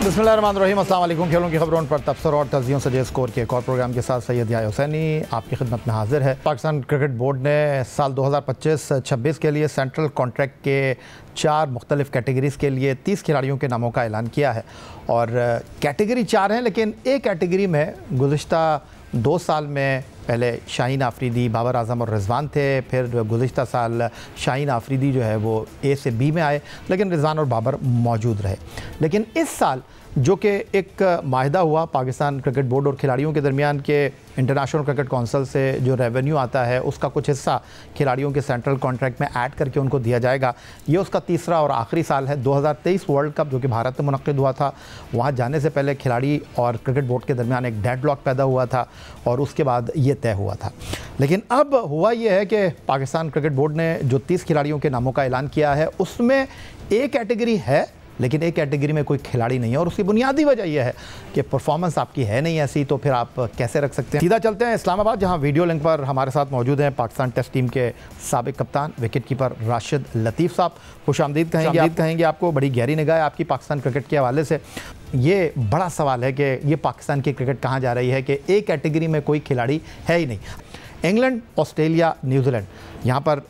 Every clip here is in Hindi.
बिस्मिल्लाहिर्रहमानिर्रहीम, अस्सलाम वालेकुम। खेलों की खबरों पर तबसर और तज़ियों से स्कोर के एक और प्रोग्राम के साथ सैयद याह्या हुसैनी आपकी खिदमत में हाजिर है। पाकिस्तान क्रिकेट बोर्ड ने साल 2025-26 के लिए सेंट्रल कॉन्ट्रैक्ट के 4 मुख्तलिफ कैटेगरीज़ के लिए 30 खिलाड़ियों के नामों का ऐलान किया है। और कैटेगरी 4 हैं, लेकिन एक कैटेगरी में गुज़िश्ता 2 साल में पहले शाहीन आफरीदी, बाबर आजम और रिजवान थे। फिर गुज़िश्ता साल शाहीन आफरीदी जो है वो ए से बी में आए, लेकिन रिजवान और बाबर मौजूद रहे। लेकिन इस साल जो कि एक माहिदा हुआ पाकिस्तान क्रिकेट बोर्ड और खिलाड़ियों के दरमियान के इंटरनेशनल क्रिकेट काउंसिल से जो रेवेन्यू आता है उसका कुछ हिस्सा खिलाड़ियों के सेंट्रल कॉन्ट्रैक्ट में ऐड करके उनको दिया जाएगा। ये उसका तीसरा और आखिरी साल है। 2023 वर्ल्ड कप जो कि भारत में मुनक़्क़िद हुआ था, वहाँ जाने से पहले खिलाड़ी और क्रिकेट बोर्ड के दरमियान एक डेडलॉक पैदा हुआ था और उसके बाद ये तय हुआ था। लेकिन अब हुआ ये है कि पाकिस्तान क्रिकेट बोर्ड ने जो 30 खिलाड़ियों के नामों का ऐलान किया है उसमें एक कैटेगरी है, लेकिन एक कैटेगरी में कोई खिलाड़ी नहीं है। और उसकी बुनियादी वजह यह है कि परफॉर्मेंस आपकी है नहीं ऐसी, तो फिर आप कैसे रख सकते हैं। सीधा चलते हैं इस्लामाबाद, जहां वीडियो लिंक पर हमारे साथ मौजूद हैं पाकिस्तान टेस्ट टीम के साबिक कप्तान विकेट कीपर राशिद लतीफ़ साहब। खुशामदीद कहेंगे आपको। बड़ी गहरी निगाह है आपकी पाकिस्तान क्रिकेट के हवाले से। ये बड़ा सवाल है कि ये पाकिस्तान की क्रिकेट कहाँ जा रही है कि एक कैटेगरी में कोई खिलाड़ी है ही नहीं। इंग्लैंड, ऑस्ट्रेलिया, न्यूजीलैंड, यहाँ पर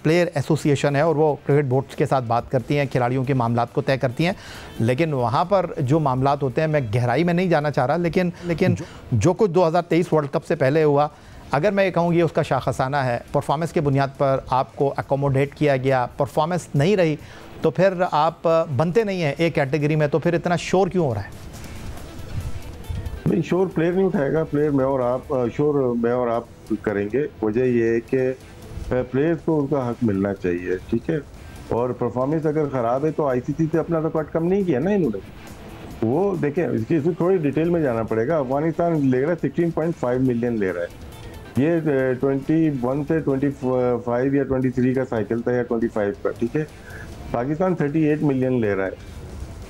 प्लेयर एसोसिएशन है और वो क्रिकेट बोर्ड्स के साथ बात करती हैं, खिलाड़ियों के मामलात को तय करती हैं। लेकिन वहाँ पर जो मामलात होते हैं, मैं गहराई में नहीं जाना चाह रहा, लेकिन जो कुछ 2023 वर्ल्ड कप से पहले हुआ, अगर मैं ये कहूँ ये उसका शाखसाना है। परफॉर्मेंस के बुनियाद पर आपको अकोमोडेट किया गया, परफॉर्मेंस नहीं रही तो फिर आप बनते नहीं हैं एक कैटेगरी में, तो फिर इतना शोर क्यों हो रहा है? नहीं, शोर प्लेयर नहीं उठाएगा, प्लेयर मैं और आप शोर मैं और आप करेंगे। वजह ये है कि प्लेयर्स को उनका हक मिलना चाहिए, ठीक है। और परफॉर्मेंस अगर ख़राब है तो आईसीसी से अपना रिकॉर्ड कम नहीं किया ना इन्होंने। वो देखें, इसमें थोड़ी डिटेल में जाना पड़ेगा। अफगानिस्तान ले रहा है 16.5 मिलियन ले रहा है। ये 21 से 25 या 23 का साइकिल था या 25 का, ठीक है। पाकिस्तान 38 मिलियन ले रहा है।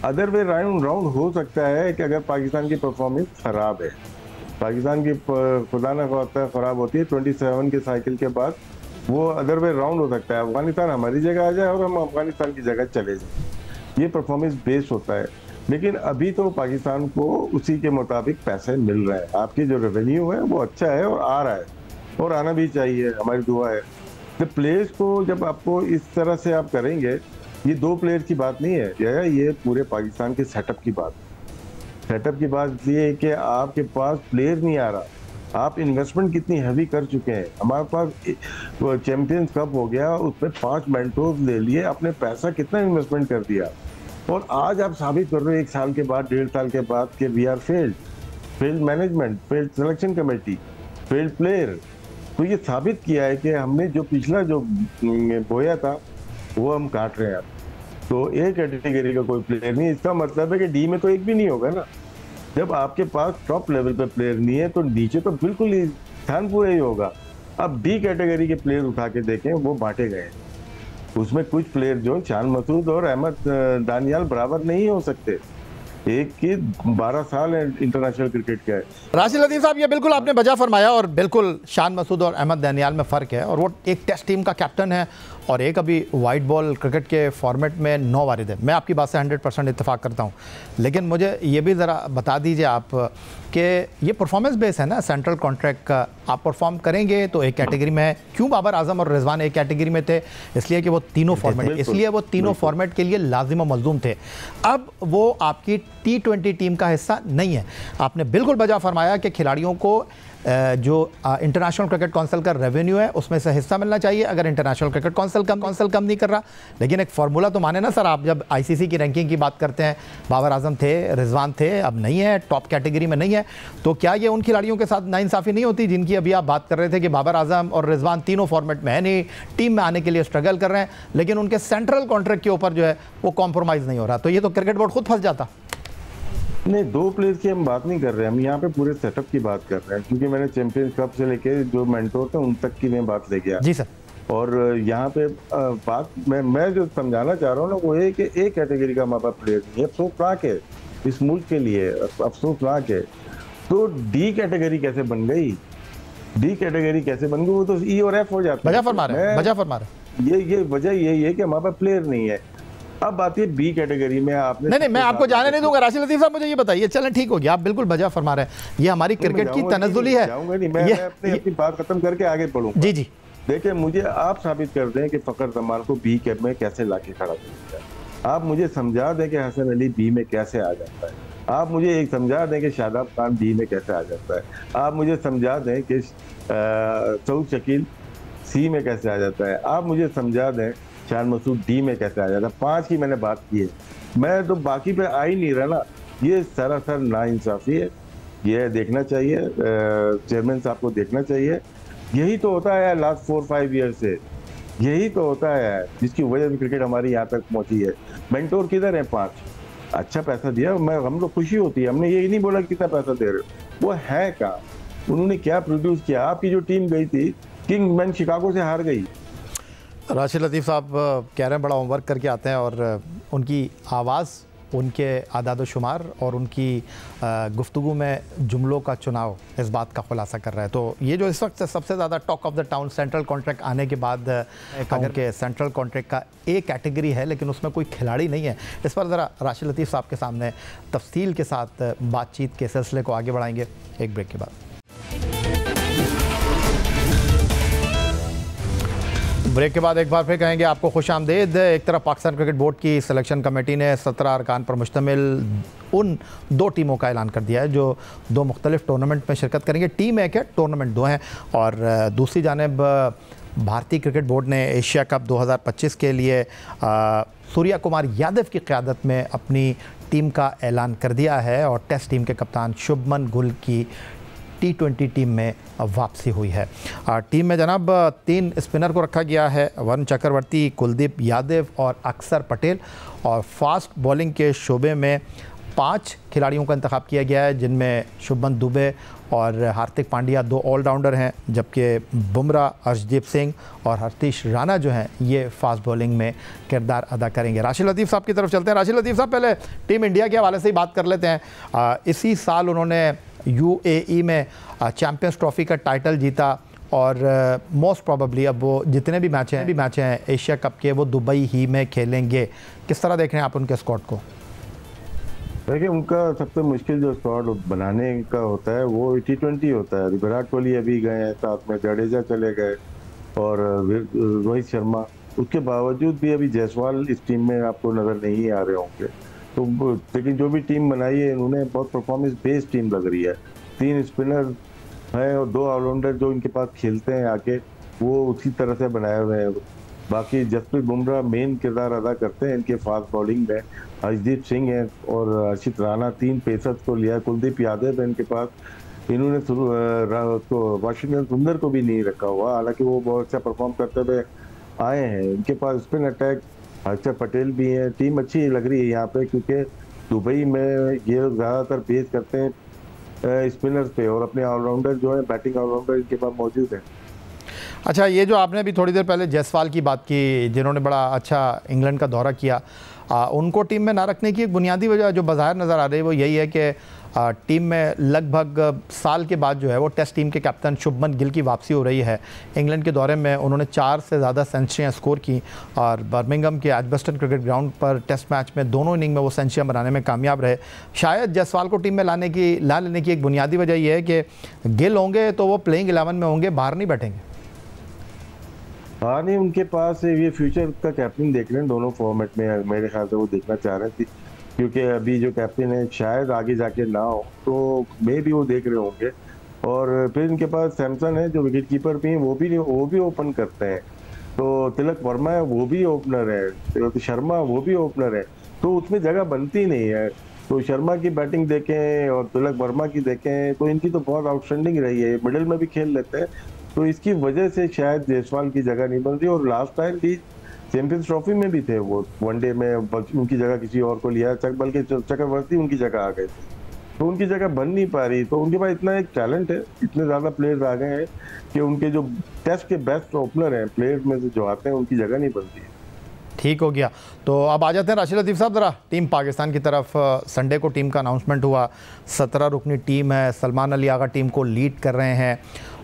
अदर वे राउंड हो सकता है कि अगर पाकिस्तान की परफॉर्मेंस ख़राब है, पाकिस्तान की खुदा न खास्ता ख़राब होती है 27 के साइकिल के बाद, वो अदर वे राउंड हो सकता है। अफगानिस्तान हमारी जगह आ जाए और हम अफगानिस्तान की जगह चले जाएं। ये परफॉर्मेंस बेस्ड होता है। लेकिन अभी तो पाकिस्तान को उसी के मुताबिक पैसे मिल रहे हैं। आपकी जो रेवेन्यू है वो अच्छा है और आ रहा है और आना भी चाहिए, हमारी दुआ है। तो प्लेयर्स को जब आपको इस तरह से आप करेंगे, ये 2 प्लेयर की बात नहीं है, ये पूरे पाकिस्तान के सेटअप की बात। सेटअप की बात ये है कि आपके पास प्लेयर नहीं आ रहा। आप इन्वेस्टमेंट कितनी हैवी कर चुके हैं। हमारे पास चैंपियंस कप हो गया, उसमें 5 मेंटोर्स ले लिए, अपने पैसा कितना इन्वेस्टमेंट कर दिया। और आज आप साबित कर रहे हो 1 साल के बाद, 1.5 साल के बाद कि we are failed management, failed selection committee, failed player. तो ये साबित किया है कि हमने जो पिछला जो बोया था वो हम काट रहे हैं। तो एक कैटेगरी का कोई प्लेयर नहीं, इसका मतलब है कि डी में तो एक भी नहीं होगा ना। जब आपके पास टॉप लेवल पे प्लेयर नहीं है तो नीचे तो बिल्कुल ही स्थान पूरा ही होगा। अब डी कैटेगरी के प्लेयर उठा के देखें, वो बांटे गए। उसमें कुछ प्लेयर जो शान मसूद और अहमद दानियाल बराबर नहीं हो सकते। एक की 12 साल इंटरनेशनल क्रिकेट का है। राशिद लतीफ़ साहब, ये बिल्कुल आपने बजा फरमाया और बिल्कुल शान मसूद और अहमद दानियाल में फ़र्क है। और वो एक टेस्ट टीम का कैप्टन है और एक अभी वाइट बॉल क्रिकेट के फॉर्मेट में 9 वारिद है। मैं आपकी बात से 100% इत्तेफाक करता हूँ, लेकिन मुझे ये भी ज़रा बता दीजिए आप कि ये परफॉर्मेंस बेस है ना सेंट्रल कॉन्ट्रैक्ट का। आप परफॉर्म करेंगे तो एक कैटेगरी में है। क्यों बाबर आजम और रिजवान एक कैटेगरी में थे? इसलिए कि वो तीनों फॉर्मेट के लिए लाजिम व मलजूम थे। अब वो आपकी T20 टीम का हिस्सा नहीं है। आपने बिल्कुल बजा फरमाया कि खिलाड़ियों को जो इंटरनेशनल क्रिकेट काउंसिल का रेवेन्यू है उसमें से हिस्सा मिलना चाहिए। अगर इंटरनेशनल क्रिकेट काउंसिल कम नहीं कर रहा, लेकिन एक फार्मूला तो माने ना सर। आप जब आईसीसी की रैंकिंग की बात करते हैं, बाबर आजम थे, रिजवान थे, अब नहीं है, टॉप कैटेगरी में नहीं है, तो क्या ये उन खिलाड़ियों के साथ नाइंसाफ़ी नहीं होती जिनकी अभी आप बात कर रहे थे कि बाबर आजम और रिजवान तीनों फॉर्मेट में है नहीं, टीम में आने के लिए स्ट्रगल कर रहे हैं, लेकिन उनके सेंट्रल कॉन्ट्रैक्ट के ऊपर जो है वो कॉम्प्रोमाइज़ नहीं हो रहा? तो ये तो क्रिकेट बोर्ड खुद फंस जाता। नहीं, 2 प्लेयर्स की हम बात नहीं कर रहे हैं, हम यहाँ पे पूरे सेटअप की बात कर रहे हैं। क्योंकि मैंने चैंपियंस कप से लेके जो मेंटोर थे उन तक की मैं बात ले गया। जी सर। और यहाँ पे बात मैं जो समझाना चाह रहा हूँ ना, वो है कि एक कैटेगरी का हमारे पास प्लेयर नहीं है। अफसोसनाक है इस मुल्क के लिए, अफसोसनाक है। तो डी कैटेगरी कैसे बन गई? डी कैटेगरी कैसे बन गई? वो तो ई और एफ हो जाता है। बजा फरमा रहे। ये वजह यही है कि हमारे पास प्लेयर नहीं है। अब बात है बी कैटेगरी में आपने नहीं, मैं आपको जाने नहीं दूंगा। राशिद लतीफ़ साहब मुझे ये बताइए, चलें ठीक हो गया, आप बिल्कुल बजा फरमा रहे हैं, ये हमारी क्रिकेट की तनज़्ज़ुली है। मैं अपनी बात खत्म करके आगे बढ़ूंगा। जी जी, देखिए, मुझे आप साबित कर दें कि फ़खर जमान को बी कैप में कैसे लाके खड़ा कर दिया। आप मुझे समझा दें कि हसन अली बी में कैसे आ जाता है। आप मुझे एक समझा दें कि शादाब खान बी में कैसे आ जाता है। आप मुझे समझा दें कि सऊद शकील सी में कैसे आ जाता है। आप मुझे समझा दें शान मसूद डी में कैसे आ जाता है। 5 की मैंने बात की है, मैं तो बाकी पे आ ही नहीं रहा ना। ये सरासर नाइंसाफ़ी है, ये देखना चाहिए, चेयरमैन साहब को देखना चाहिए। यही तो होता है लास्ट 4-5 ईयर से, यही तो होता है जिसकी वजह से क्रिकेट हमारी यहाँ तक पहुँची है। मेंटोर किधर है? 5 अच्छा पैसा दिया, हम लोग खुशी होती है, हमने यही नहीं बोला कितना पैसा दे रहे हो, वो है कहाँ, उन्होंने क्या प्रोड्यूस किया। आपकी जो टीम गई थी किंग्समैन शिकागो से हार गई। राशिद लतीफ़ साहब कह रहे हैं बड़ा होमवर्क करके आते हैं, और उनकी आवाज़, उनके आदाद शुमार और उनकी गुफ्तगू में जुमलों का चुनाव इस बात का खुलासा कर रहा है। तो ये जो इस वक्त सबसे ज़्यादा talk of the town central contract आने के बाद, अगर के सेंट्रल कॉन्ट्रैक्ट का एक कैटेगरी है लेकिन उसमें कोई खिलाड़ी नहीं है, इस पर ज़रा राशिद लतीफ़ साहब के सामने तफसील के साथ बातचीत के सिलसिले को आगे बढ़ाएंगे एक ब्रेक के बाद। ब्रेक के बाद एक बार फिर कहेंगे आपको खुश आमदेद। एक तरफ पाकिस्तान क्रिकेट बोर्ड की सिलेक्शन कमेटी ने 17 अरकान पर मुश्तमिल उन 2 टीमों का ऐलान कर दिया है जो 2 मुख्तलिफ टूर्नामेंट में शिरकत करेंगे। टीम एक है, टूर्नामेंट 2 हैं। और दूसरी जानिब भारतीय क्रिकेट बोर्ड ने एशिया कप 2025 के लिए सूर्या कुमार यादव की क़यादत में अपनी टीम का ऐलान कर दिया है, और टेस्ट टीम के कप्तान शुभमन गुल की T20 टीम में वापसी हुई है। टीम में जनाब 3 स्पिनर को रखा गया है, वरुण चक्रवर्ती, कुलदीप यादव और अक्षर पटेल। और फास्ट बॉलिंग के शोबे में 5 खिलाड़ियों का इंतखाब किया गया है, जिनमें शुभमन दुबे और हार्दिक पांड्या 2 ऑलराउंडर हैं, जबकि बुमराह, अर्शदीप सिंह और हर्षदीप राणा जो हैं ये फास्ट बॉलिंग में किरदार अदा करेंगे। राशिद लतीफ़ साहब की तरफ चलते हैं। राशिद लतीफ़ साहब, पहले टीम इंडिया के हवाले से ही बात कर लेते हैं। इसी साल उन्होंने UAE में चैम्पियंस ट्रॉफ़ी का टाइटल जीता, और मोस्ट प्रॉबेबली अब वो जितने भी मैच हैं एशिया कप के वो दुबई ही में खेलेंगे। किस तरह देख रहे हैं आप उनके स्क्वाड को? देखिए, उनका सबसे मुश्किल जो स्क्वाड बनाने का होता है वो T20 होता है। विराट कोहली अभी गए हैं, साथ में जडेजा चले गए और रोहित शर्मा। उसके बावजूद भी अभी जायसवाल इस टीम में आपको नज़र नहीं आ रहे होंगे। तो लेकिन जो भी टीम बनाई है इन्होंने बहुत परफॉर्मेंस बेस्ड टीम लग रही है। 3 स्पिनर हैं और 2 ऑलराउंडर जो इनके पास खेलते हैं आके, वो उसी तरह से बनाए हुए हैं। बाकी जसप्रीत बुमराह मेन किरदार अदा करते हैं इनके फास्ट बॉलिंग में। अर्शदीप सिंह है और हर्षित राणा 3 पेसर्स को लिया। कुलदीप यादव है इनके पास। इन्होंने वाशिंगटन सुंदर को भी नहीं रखा हुआ, हालांकि वो बहुत अच्छा परफॉर्म करते हुए आए हैं। इनके पास स्पिन अटैक अक्षर पटेल भी है। टीम अच्छी लग रही है यहाँ पे, क्योंकि दुबई में ये ज़्यादातर बेस करते हैं स्पिनर्स पे, और अपने ऑलराउंडर जो है बैटिंग ऑलराउंडर इनके पास मौजूद है। अच्छा, ये जो आपने अभी थोड़ी देर पहले जायसवाल की बात की, जिन्होंने बड़ा अच्छा इंग्लैंड का दौरा किया, उनको टीम में ना रखने की एक बुनियादी वजह जो बाज़ाहिर नज़र आ रही है वो यही है कि टीम में लगभग साल के बाद जो है वो टेस्ट टीम के कैप्टन शुभमन गिल की वापसी हो रही है। इंग्लैंड के दौरे में उन्होंने 4 से ज़्यादा सेंचुरियाँ स्कोर की, और बर्मिंघम के एजबस्टन क्रिकेट ग्राउंड पर टेस्ट मैच में दोनों इनिंग में वो सेंचुरियाँ बनाने में कामयाब रहे। शायद जायसवाल को टीम में ला लेने की एक बुनियादी वजह यह है कि गिल होंगे तो वो प्लेइंग 11 में होंगे, बाहर नहीं बैठेंगे। हाँ, नहीं, उनके पास ये फ्यूचर का कैप्टन देख रहे हैं दोनों फॉर्मेट में। मेरे ख्याल से वो देखना चाह रहे थे, क्योंकि अभी जो कैप्टन है शायद आगे जाके ना हो, तो मे भी वो देख रहे होंगे। और फिर इनके पास सैमसन है जो विकेट कीपर भी हैं, वो भी ओपन करते हैं। तो तिलक वर्मा है, वो भी ओपनर है। तो शर्मा वो भी ओपनर है, तो उसमें जगह बनती नहीं है। तो शर्मा की बैटिंग देखें और तिलक वर्मा की देखें तो इनकी तो बहुत आउटस्टैंडिंग रही है, मिडिल में भी खेल लेते हैं। तो इसकी वजह से शायद जायसवाल की जगह नहीं बन रही। और लास्ट टाइम भी चैंपियंस ट्रॉफी में भी थे वो, वनडे में उनकी जगह किसी और को लिया, बल्कि चक्रवर्ती उनकी जगह आ गए थे, तो उनकी जगह बन नहीं पा रही। तो उनके पास इतना एक टैलेंट है, इतने ज़्यादा प्लेयर्स आ गए हैं कि उनके जो टेस्ट के बेस्ट ओपनर हैं प्लेयर्स में से जो आते हैं उनकी जगह नहीं बनती है। ठीक हो गया, तो अब आ जाते हैं राशिद लतीफ़ साहब ज़रा टीम पाकिस्तान की तरफ। संडे को टीम का अनाउंसमेंट हुआ, 17 रुकनी टीम है, सलमान अली आगा टीम को लीड कर रहे हैं।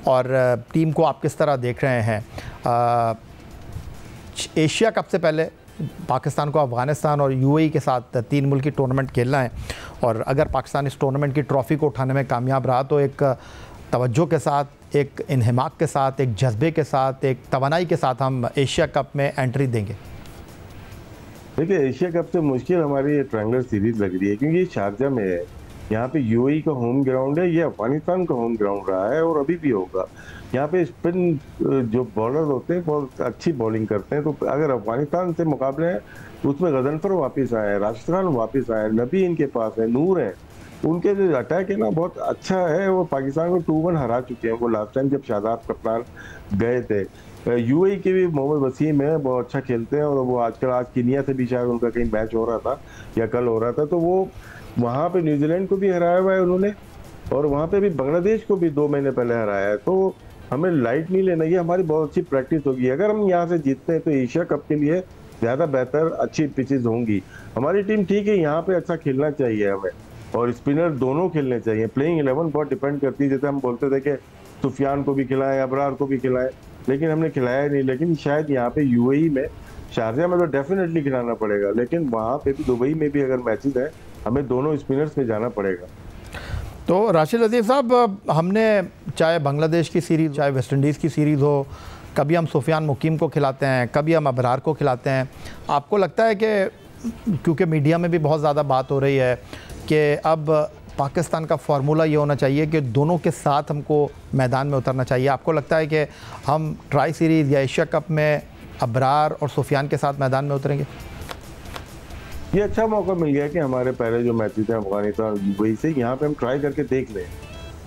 और टीम को आप किस तरह देख रहे हैं? एशिया कप से पहले पाकिस्तान को अफ़गानिस्तान और यूएई के साथ 3 मुल्की टूर्नामेंट खेलना है, और अगर पाकिस्तान इस टूर्नामेंट की ट्रॉफ़ी को उठाने में कामयाब रहा तो एक तवज्जो के साथ, एक इन्हिमाक के साथ, एक जज्बे के साथ, एक तवानाई के साथ हम एशिया कप में एंट्री देंगे। देखिए, एशिया कप से मुश्किल हमारी ये ट्रायंगुलर सीरीज लग रही है, क्योंकि ये शारजा में है। यहाँ पे यूएई का होम ग्राउंड है, ये अफगानिस्तान का होम ग्राउंड रहा है और अभी भी होगा। यहाँ पे स्पिन जो बॉलर होते हैं बहुत अच्छी बॉलिंग करते हैं। तो अगर अफगानिस्तान से मुकाबले हैं तो उसमें गजनफर वापस आए, राशिद खान वापस आए, नबी इनके पास है, नूर है, उनके जो अटैक है ना बहुत अच्छा है। वो पाकिस्तान को 2-1 हरा चुके हैं वो लास्ट टाइम जब शादाब कप्तान गए थे। यूएई के भी मोहम्मद वसीम है, बहुत अच्छा खेलते हैं, और वो आजकल आज कीनिया से भी शायद उनका कहीं मैच हो रहा था या कल हो रहा था, तो वो वहाँ पे न्यूजीलैंड को भी हराया हुआ है उन्होंने, और वहाँ पे भी बांग्लादेश को भी 2 महीने पहले हराया है। तो हमें लाइट नहीं लेना, ये हमारी बहुत अच्छी प्रैक्टिस होगी। अगर हम यहाँ से जीतते हैं तो एशिया कप के लिए ज़्यादा बेहतर अच्छी पिचेज होंगी। हमारी टीम ठीक है, यहाँ पे अच्छा खेलना चाहिए हमें, और स्पिनर दोनों खेलने चाहिए। प्लेइंग 11 बहुत डिपेंड करती है, जैसे हम बोलते थे कि सुफियान को भी खिलाएं, अबरार को भी खिलाएं, लेकिन हमने खिलाया नहीं। लेकिन शायद यहाँ पे यूएई में, शारजा में तो डेफिनेटली खिलाना पड़ेगा, लेकिन वहाँ पे भी दुबई में भी अगर मैचेस है हमें दोनों स्पिनर्स में जाना पड़ेगा। तो राशिद लतीफ़ साहब, हमने चाहे बांग्लादेश की सीरीज़, चाहे वेस्ट इंडीज़ की सीरीज़ हो, कभी हम सुफियान मुकीम को खिलाते हैं, कभी हम अबरार को खिलाते हैं। आपको लगता है कि क्योंकि मीडिया में भी बहुत ज़्यादा बात हो रही है कि अब पाकिस्तान का फार्मूला ये होना चाहिए कि दोनों के साथ हमको मैदान में उतरना चाहिए, आपको लगता है कि हम ट्राई सीरीज़ या एशिया कप में अबरार और सुफियान के साथ मैदान में उतरेंगे? ये अच्छा मौका मिल गया कि हमारे पहले जो मैचेस हैं अफगानिस्तान दुबई से, यहाँ पे हम ट्राई करके देख लें।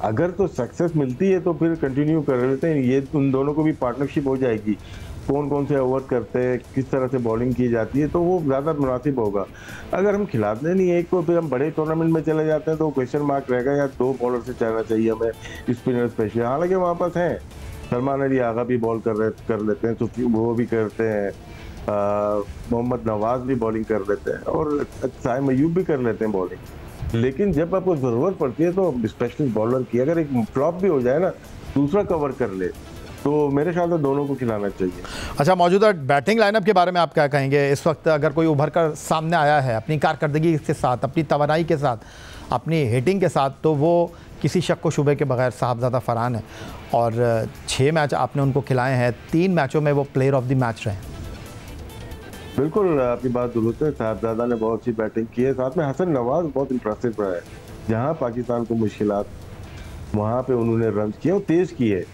अगर तो सक्सेस मिलती है तो फिर कंटिन्यू कर लेते हैं। ये उन दोनों को भी पार्टनरशिप हो जाएगी, कौन कौन से ओवर करते हैं, किस तरह से बॉलिंग की जाती है, तो वो ज़्यादा मुनासिब होगा। अगर हम खिलाते नहीं एक को, फिर हम बड़े टूर्नामेंट में चले जाते हैं तो क्वेश्चन मार्क रहेगा, या 2 बॉलर से चलना चाहिए हमें स्पिनर स्पेशल। हालांकि वहाँ पास हैं, सलमान अली आगा भी बॉल कर लेते हैं, तो वो भी करते हैं, मोहम्मद नवाज भी बॉलिंग कर लेते हैं, और साइम अयूब भी कर लेते हैं बॉलिंग। लेकिन जब आपको ज़रूरत पड़ती है तो स्पेशलिस्ट बॉलर की, अगर एक फ्लॉप भी हो जाए ना, दूसरा कवर कर ले, तो मेरे ख्याल से दोनों को खिलाना चाहिए। अच्छा, मौजूदा बैटिंग लाइनअप के बारे में आप क्या कहेंगे? इस वक्त अगर कोई उभर कर सामने आया है अपनी कारकर्दगी के साथ, अपनी तवानाई के साथ, अपनी हिटिंग के साथ, तो वो किसी शक को शुबे के बगैर साहबजादा फरहान है, और 6 मैच आपने उनको खिलाए हैं, 3 मैचों में वो प्लेयर ऑफ द मैच रहे। बिल्कुल आपकी बात दुरुस्त है, साहबजादा ने बहुत अच्छी बैटिंग की है, साथ में हसन नवाज बहुत इंप्रेसिव रहा है। जहाँ पाकिस्तान को मुश्किलात, वहाँ पे उन्होंने रन किए और तेज़ किए।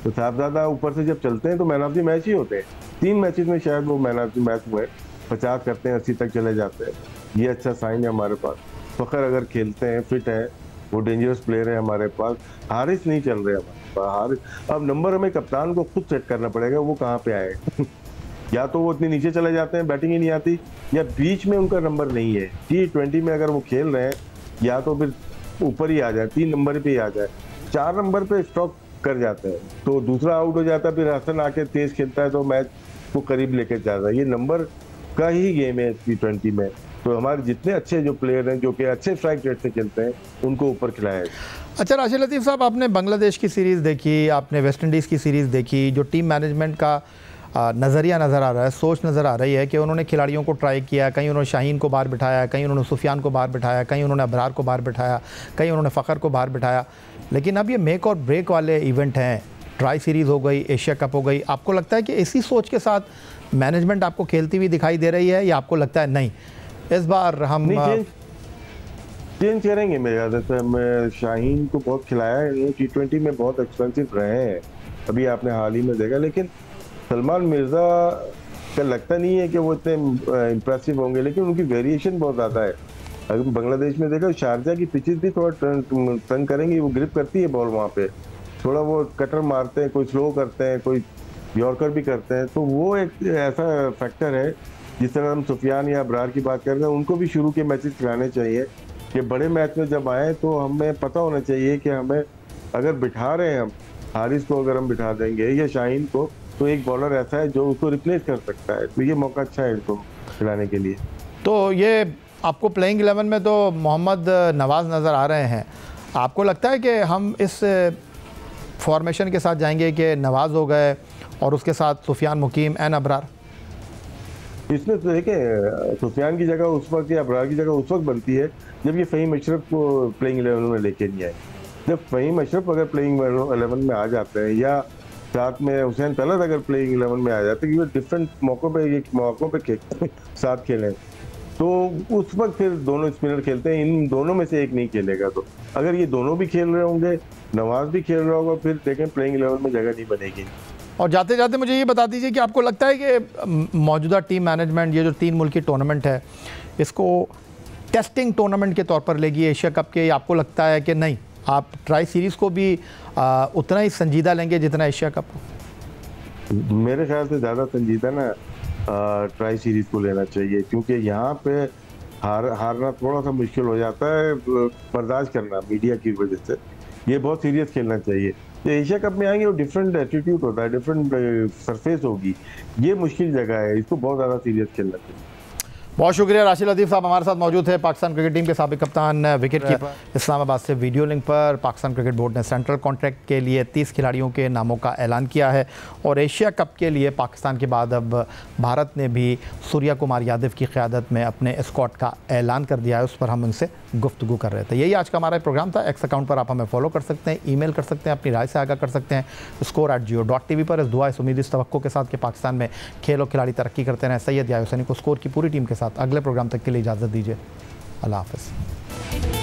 तो साहबजादा ऊपर से जब चलते हैं तो मैन ऑफ द मैच ही होते हैं। 3 मैचेस में शायद वो मैन ऑफ द मैच हुए, 50 करते हैं, 80 तक चले जाते हैं। ये अच्छा साइन है हमारे पास। फ़खर अगर खेलते हैं, फिट है, वो डेंजरस प्लेयर है हमारे पास। हारिस नहीं चल रहे हमारे पास, हारिस। अब नंबर हमें कप्तान को खुद सेट करना पड़ेगा, वो कहाँ पे आए। या तो वो इतने नीचे चले जाते हैं, बैटिंग ही नहीं आती, या बीच में उनका नंबर नहीं है। T20 में अगर वो खेल रहे हैं, या तो फिर ऊपर ही आ जाए, 3 नंबर पे ही आ जाए, 4 नंबर पे स्टॉप कर जाते हैं, तो दूसरा आउट हो जाता है, फिर हसन आके तेज खेलता है तो मैच को करीब लेके जाता है। ये नंबर का ही गेम है T20 में। तो हमारे जितने अच्छे जो प्लेयर हैं, जो कि अच्छे स्ट्राइक रेट से खेलते हैं, उनको ऊपर खिलाया। अच्छा राशिद लतीफ़ साहब, आपने बांग्लादेश की सीरीज़ देखी, आपने वेस्ट इंडीज़ की सीरीज़ देखी, जो टीम मैनेजमेंट का नज़रिया नज़र आ रहा है, सोच नज़र आ रही है कि उन्होंने खिलाड़ियों को ट्राई किया, कहीं उन्होंने शाहीन को बाहर बिठाया, कहीं उन्होंने सुफियान को बाहर बिठाया, कहीं उन्होंने अबरार को बाहर बिठाया, कहीं उन्होंने फ़खर को बाहर बिठाया। लेकिन अब ये मेक और ब्रेक वाले इवेंट हैं, ट्राई सीरीज़ हो गई, एशिया कप हो गई, आपको लगता है कि इसी सोच के साथ मैनेजमेंट आपको खेलती हुई दिखाई दे रही है, या आपको लगता है नहीं इस बार हम चेंज करेंगे? मेरे ख्याल से मैं शाहीन को बहुत खिलाया है, T20 में बहुत एक्सपेंसिव रहे हैं, अभी आपने हाल ही में देखा। लेकिन सलमान मिर्ज़ा का लगता नहीं है कि वो इतने इम्प्रेसिव होंगे, लेकिन उनकी वेरिएशन बहुत ज़्यादा है। अगर बांग्लादेश में देखा, शारजा की पिचेस भी थोड़ा तंग करेंगी, वो ग्रिप करती है बॉल, वहाँ पे थोड़ा वो कटर मारते हैं, कोई स्लो करते हैं, कोई यॉर्कर भी करते हैं, तो वो एक ऐसा फैक्टर है। जिस तरह हम सुफियान या अबरार की बात कर रहे हैं, उनको भी शुरू के मैचेस खिलाने चाहिए कि बड़े मैच में जब आए तो हमें पता होना चाहिए कि हमें अगर बिठा रहे हैं, हम हारिस को अगर हम बिठा देंगे या शाहीन को, तो एक बॉलर ऐसा है जो उसको रिप्लेस कर सकता है, तो ये मौका अच्छा है इनको खिलाने के लिए। तो ये आपको प्लेइंग 11 में तो मोहम्मद नवाज़ नज़र आ रहे हैं, आपको लगता है कि हम इस फॉर्मेशन के साथ जाएंगे कि नवाज़ हो गए और उसके साथ सुफियान मुकीम एन अबरार? इसमें तो देखें, सुफियान की जगह उस वक्त या अबरार की जगह उस वक्त बनती है जब ये फ़हीम अशरफ को प्लेइंग 11 में लेके नहीं आए। जब फ़हीम अशरफ अगर प्लेइंग 11 में आ जाते हैं या साथ में हुसैन तलत अगर प्लेइंग 11 में आ जाते हैं, क्योंकि डिफरेंट मौक़ों पे साथ खेलें, तो उस वक्त फिर दोनों स्पिनर खेलते हैं, इन दोनों में से एक नहीं खेलेगा। तो अगर ये दोनों भी खेल रहे होंगे, नवाज भी खेल रहा होगा, फिर देखें प्लेइंग 11 में जगह नहीं बनेगी। और जाते जाते मुझे ये बता दीजिए कि आपको लगता है कि मौजूदा टीम मैनेजमेंट ये जो 3 मुल्की टूर्नामेंट है इसको टेस्टिंग टूर्नामेंट के तौर पर लेगी एशिया कप के, या आपको लगता है कि नहीं आप ट्राई सीरीज़ को भी उतना ही संजीदा लेंगे जितना एशिया कप को? मेरे ख्याल से ज़्यादा संजीदा ना ट्राई सीरीज़ को लेना चाहिए, क्योंकि यहाँ पे हारना थोड़ा सा मुश्किल हो जाता है, बर्दाश्त करना मीडिया की वजह से। ये बहुत सीरियस खेलना चाहिए। तो एशिया कप में आएंगे वो डिफरेंट एटीट्यूड होता है, डिफरेंट सरफेस होगी, ये मुश्किल जगह है, इसको बहुत ज़्यादा सीरियस खेलना चाहिए। बहुत शुक्रिया राशिद लतीफ़ साहब हमारे साथ मौजूद है, पाकिस्तान क्रिकेट टीम के साबिक कप्तान, विकेट कीपर, इस्लामाबाद से वीडियो लिंक पर। पाकिस्तान क्रिकेट बोर्ड ने सेंट्रल कॉन्ट्रैक्ट के लिए 30 खिलाड़ियों के नामों का ऐलान किया है और एशिया कप के लिए पाकिस्तान के बाद अब भारत ने भी सूर्या कुमार यादव की क़यादत में अपने स्क्वाड का ऐलान कर दिया है। उस पर हम उनसे गुफ्तगू कर रहे थे। यही आज का हमारा प्रोग्राम था। एक्स अकाउंट पर आप हमें फॉलो कर सकते हैं, ईमेल कर सकते हैं, अपनी राय से आगाह कर सकते हैं score@jio.tv पर। इस दुआ इस उम्मीद इस तवक्को के साथ कि पाकिस्तान में खेल और खिलाड़ी तरक्की करते रहें। सैयद याहिया हुसैनी को स्कोर की पूरी टीम के साथ अगले प्रोग्राम तक के लिए इजाज़त दीजिए। अल्लाह हाफ़िज़।